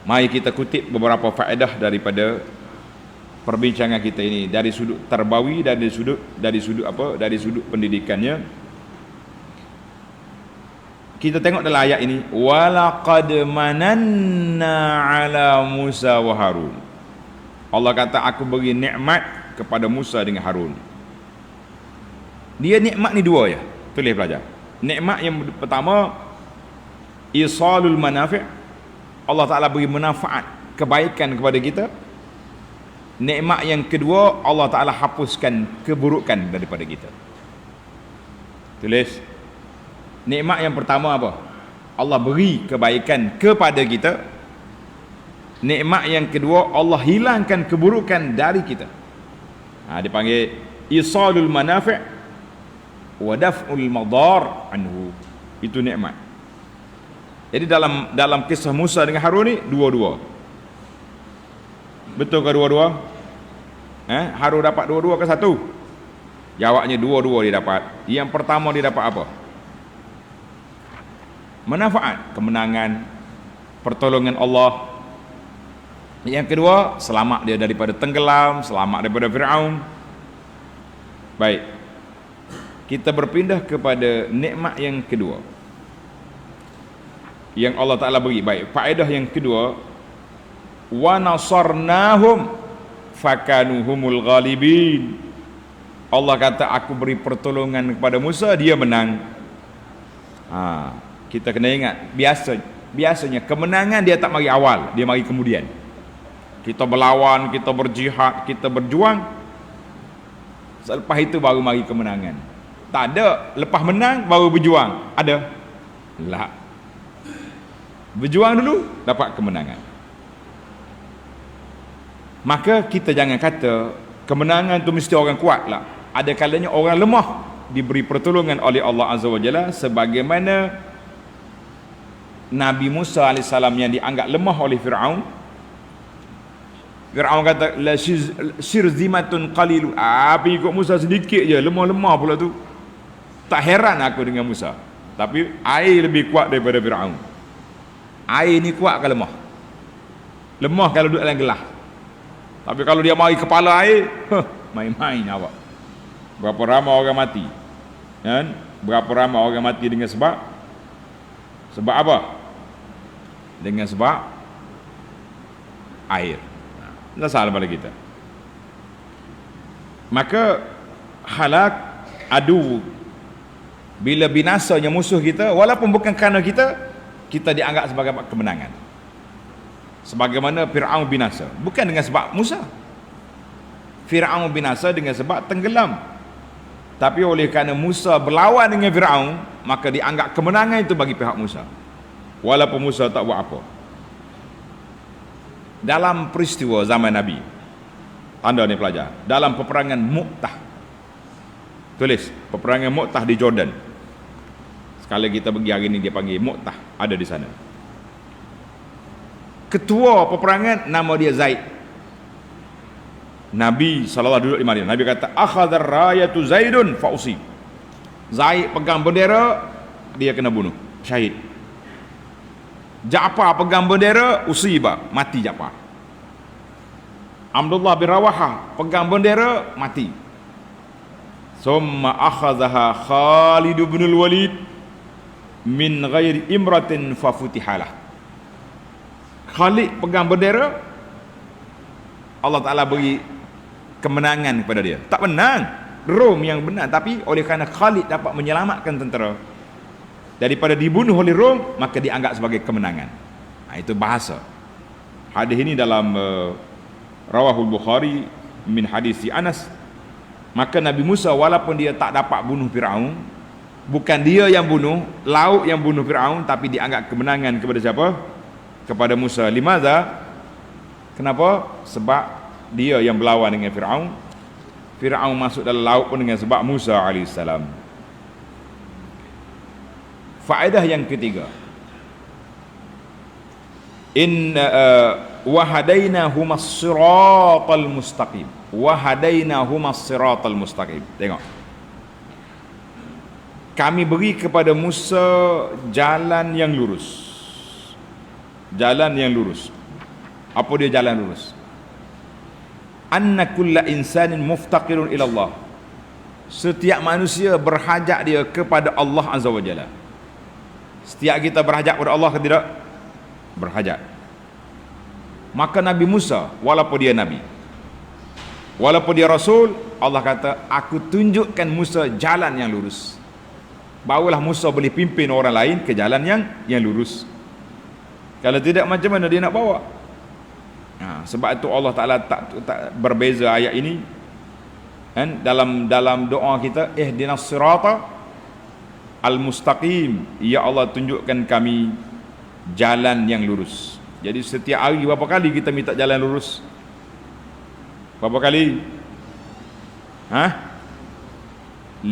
Mari kita kutip beberapa faedah daripada perbincangan kita ini dari sudut tarbawi, dari sudut pendidikannya. Kita tengok dalam ayat ini, walaqad mananna ala Musa wa Harun. Allah kata, aku beri nikmat kepada Musa dengan Harun. Dia nikmat ni dua ya. Tulis pelajar. Nikmat yang pertama, isalul manafi'. Allah Ta'ala beri manfaat, kebaikan kepada kita. Nikmat yang kedua, Allah Ta'ala hapuskan keburukan daripada kita. Tulis. Nikmat yang pertama apa? Allah beri kebaikan kepada kita. Nikmat yang kedua, Allah hilangkan keburukan dari kita. Dipanggil isalul manafi' wa daf'ul madar anhu. Itu nikmat. Jadi dalam kisah Musa dengan Harun ni dua-dua. Betul ke dua-dua? Harun dapat dua-dua ke satu? Jawabnya dua-dua dia dapat. Yang pertama dia dapat apa? Manfaat, kemenangan, pertolongan Allah. Yang kedua, selamat dia daripada tenggelam, selamat daripada Firaun. Baik. Kita berpindah kepada nikmat yang kedua yang Allah Ta'ala beri. Baik, faedah yang kedua, wa nasarnahum fakanuhumul ghalibin. Allah kata, aku beri pertolongan kepada Musa, dia menang. Kita kena ingat, biasanya kemenangan dia tak mari awal, dia mari kemudian. Kita berlawan, kita berjihad, kita berjuang, selepas itu baru mari kemenangan. Tak ada lepas menang baru berjuang. Ada? Tak. Berjuang dulu dapat kemenangan. Maka kita jangan kata kemenangan tu mesti orang kuat lah. Ada kalanya orang lemah diberi pertolongan oleh Allah Azza wa Jalla, sebagaimana Nabi Musa AS yang dianggap lemah oleh Firaun. Firaun kata la shirzimatun qalilun. Apa ikut Musa sedikit je, lemah-lemah pula tu. Tak heran aku dengan Musa. Tapi air lebih kuat daripada Firaun. Air ni kuat ke lemah? Lemah kalau duduk dalam gelas. Tapi kalau dia mari kepala air, main-main awak. Berapa ramai orang mati, kan? Berapa ramai orang mati dengan sebab apa? Dengan sebab air. Tak salah pada kita. Maka halak adu, bila binasanya musuh kita, walaupun bukan kerana kita dianggap sebagai kemenangan. Sebagaimana Fir'aun binasa, bukan dengan sebab Musa. Fir'aun binasa dengan sebab tenggelam. Tapi oleh kerana Musa berlawan dengan Fir'aun, maka dianggap kemenangan itu bagi pihak Musa, walaupun Musa tak buat apa. Dalam peristiwa zaman Nabi, tanda ni pelajar, dalam peperangan Mu'tah, tulis peperangan Mu'tah di Jordan. Sekali kita pergi hari ni dia panggil Mu'tah, ada di sana. Ketua peperangan nama dia Zaid. Nabi SAW duduk di Madinah. Nabi kata, akhadhar rayatu Zaidun fa'usi. Zaid pegang bendera, dia kena bunuh, syahid. Ja'far pegang bendera, usiba, mati Ja'far. Abdullah bin Rawahah pegang bendera, mati. Summa akhadhaha Khalid bin al-Walid min ghairi imratin fafutihalah. Khalid pegang bendera, Allah Ta'ala beri kemenangan kepada dia. Tak menang, Rom yang benar, tapi oleh kerana Khalid dapat menyelamatkan tentera daripada dibunuh oleh Rom, maka dianggap sebagai kemenangan. Itu bahasa. Hadis ini dalam Rawahul Bukhari min hadis Anas. Maka Nabi Musa walaupun dia tak dapat bunuh Fir'aun, bukan dia yang bunuh, laut yang bunuh Fir'aun, tapi dianggap kemenangan kepada siapa? Kepada Musa. Limadha? Kenapa? Sebab dia yang berlawan dengan Fir'aun. Fir'aun masuk dalam laut pun dengan sebab Musa AS. Faedah yang ketiga, wahadainahumas siratal mustaqim. Wahadainahumas siratal mustaqim. Tengok, kami beri kepada Musa jalan yang lurus. Jalan yang lurus. Apa dia jalan lurus? Anna kulla insanin muftaqirun ila Allah. Setiap manusia berhajat dia kepada Allah Azza wa Jalla. Setiap kita berhajat kepada Allah ke tidak? Berhajat. Maka Nabi Musa, walaupun dia Nabi, walaupun dia Rasul, Allah kata, aku tunjukkan Musa jalan yang lurus. Barulah Musa boleh pimpin orang lain ke jalan yang lurus. Kalau tidak, macam mana dia nak bawa? Sebab itu Allah Ta'ala tak berbeza ayat ini kan? Dalam doa kita, ihdinas sirata al-mustaqim, ya Allah tunjukkan kami jalan yang lurus. Jadi setiap hari berapa kali kita minta jalan lurus? Berapa kali? 5.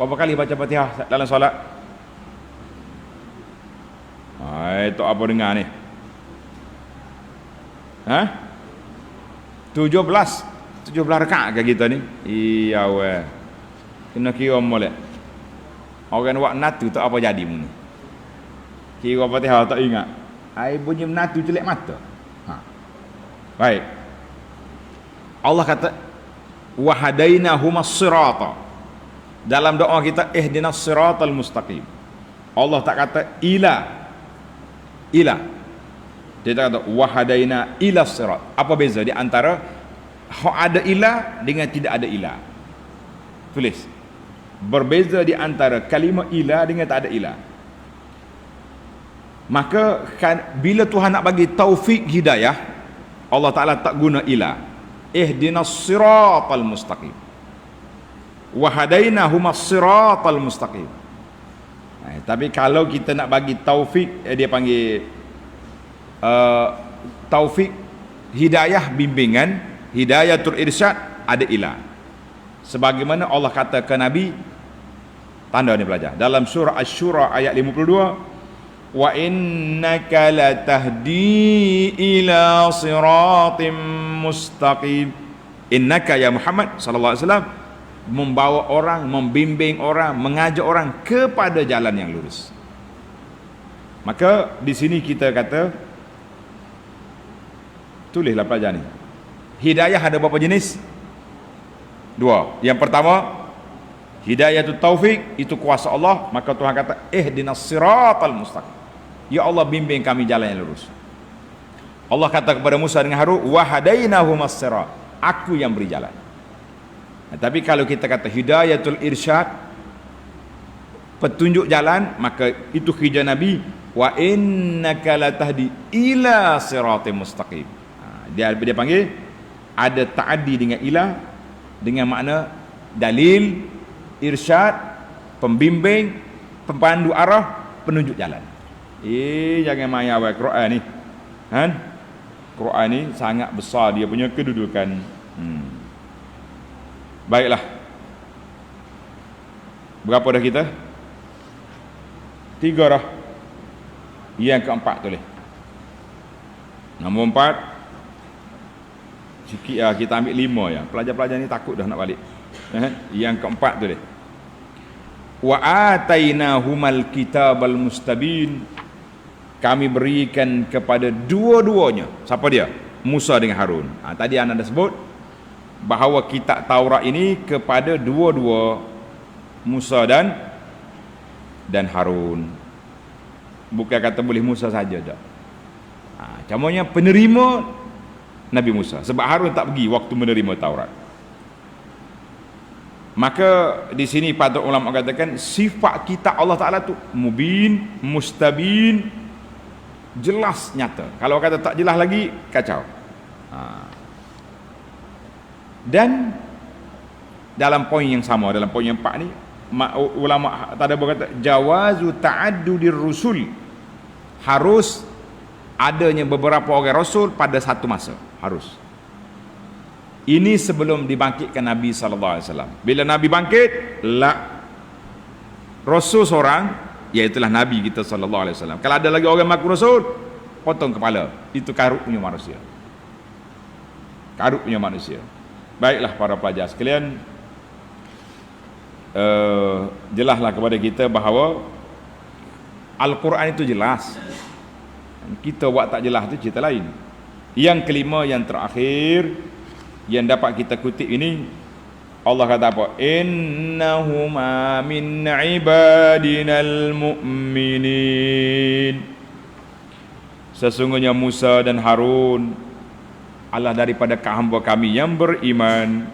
Berapa kali baca Fatihah dalam solat? Itu apa dengar ni? 17 rakaat ke kita ni? Iya weh. Kena kira molek. Orang buat natu tak apa jadi mun. Kira Fatihah tak ingat. Ai bunyi natu celik mata. Baik. Allah kata wa hadainahumas sirata. Dalam doa kita ihdinas siratal mustaqim. Allah tak kata ila. Dia tak kata wahadaina ila sirat. Apa beza di antara ada ila dengan tidak ada ila? Tulis. Berbeza di antara kalimah ila dengan tak ada ila. Maka bila Tuhan nak bagi taufik hidayah, Allah Ta'ala tak guna ila. Ihdinas siratal mustaqim. Wahadainahumas siratal mustaqim. Tapi kalau kita nak bagi taufik, dia panggil taufik hidayah bimbingan, hidayatul irsyad, ada ilah. Sebagaimana Allah kata ke Nabi, tanda ni belajar dalam surah Asy-Syura ayat 52, wa innaka latahdi ila siratim mustaqim. Innaka ya Muhammad sallallahu alaihi wasallam membawa orang, membimbing orang, mengajak orang kepada jalan yang lurus. Maka di sini kita kata, tulislah pelajaran ni. Hidayah ada berapa jenis? 2. Yang pertama, hidayah itu taufik, itu kuasa Allah. Maka Tuhan kata ihdinas siratal mustaqim, ya Allah bimbing kami jalan yang lurus. Allah kata kepada Musa dengan Harun, wa hadainahumas sirat, aku yang beri jalan. Tapi kalau kita kata hidayatul irsyad, petunjuk jalan, maka itu kerja Nabi, wa innaka latahdi ila siratim mustaqim. Dia panggil ada ta'addi dengan ila, dengan makna dalil, irsyad, pembimbing, pemandu arah, penunjuk jalan. Jangan main awal Quran ni. Quran ni sangat besar dia punya kedudukan. Baiklah. Berapa dah kita? 3 dah. Yang keempat tulis. Nombor 4. Sikit kita ambil 5 ya. Pelajar-pelajar ni takut dah nak balik. Yang keempat tulis. Wa atainahumal kitabal mustabin. Kami berikan kepada dua-duanya. Siapa dia? Musa dengan Harun. Tadi anda dah sebut bahawa kitab Taurat ini kepada dua-dua Musa dan Harun. Bukan kata boleh Musa saja dah. Contohnya penerima Nabi Musa, sebab Harun tak pergi waktu menerima Taurat. Maka di sini patut ulama katakan sifat kitab Allah Ta'ala tu mubin, mustabin, jelas, nyata. Kalau kata tak jelas lagi, kacau. Dan dalam poin yang sama, dalam poin yang 4 ni, ulama tadi berkata jawazu ta'addudir rusul, harus adanya beberapa orang rasul pada satu masa, harus. Ini sebelum dibangkitkan Nabi sallallahu alaihi wasallam. Bila Nabi bangkit, rasul seorang, iaitulah Nabi kita sallallahu alaihi wasallam. Kalau ada lagi orang mengaku rasul, potong kepala. Itu karut punya manusia. Karut punya manusia. Baiklah para pelajar sekalian, jelaslah kepada kita bahawa Al-Quran itu jelas. Kita buat tak jelas tu cerita lain. Yang kelima, yang terakhir yang dapat kita kutip ini, Allah kata apa? Innahuma min ibadinal mu'minin. Sesungguhnya Musa dan Harun adalah daripada hamba kami yang beriman.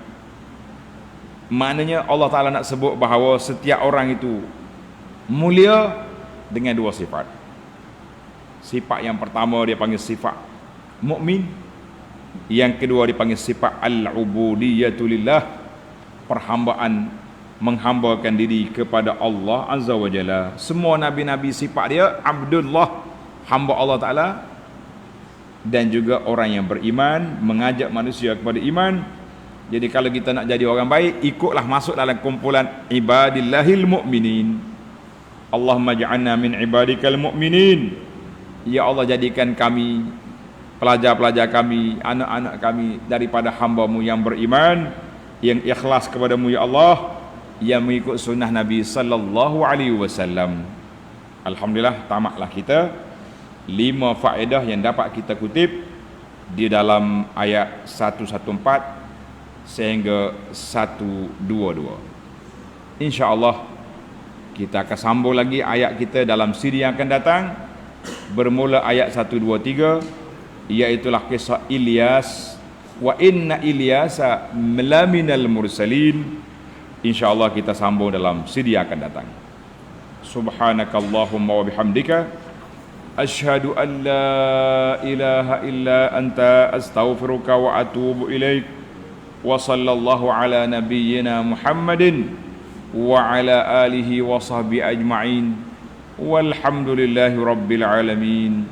Maknanya Allah Ta'ala nak sebut bahawa setiap orang itu mulia dengan dua sifat. Sifat yang pertama dia panggil sifat mukmin, yang kedua dipanggil sifat al-ubudiyatu lillah, perhambaan, menghambakan diri kepada Allah Azza wa Jalla. Semua nabi-nabi sifat dia abdullah, hamba Allah Ta'ala, dan juga orang yang beriman, mengajak manusia kepada iman. Jadi kalau kita nak jadi orang baik, ikutlah masuk dalam kumpulan ibadillahil mu'minin. Allahumma ja'alna min ibadikal mu'minin. Ya Allah, jadikan kami, pelajar-pelajar kami, anak-anak kami daripada hamba-Mu yang beriman, yang ikhlas kepada-Mu ya Allah, yang mengikut sunnah Nabi sallallahu alaihi wasallam. Alhamdulillah, tamatlah kita 5 faedah yang dapat kita kutip di dalam ayat 114 sehingga 122. Insya-Allah kita akan sambung lagi ayat kita dalam siri yang akan datang, bermula ayat 123, iaitulah kisah Ilyas. Wa inna Ilyasa laminal mursalin. InsyaAllah kita sambung dalam siri yang akan datang. Subhanakallahumma wa bihamdika, asyhadu an la ilaha illa anta, astaghfiruka wa atubu ilaik. Wa sallallahu ala nabiyyina Muhammadin wa ala alihi wa sahbihi ajma'in. Walhamdulillahi rabbil alamin.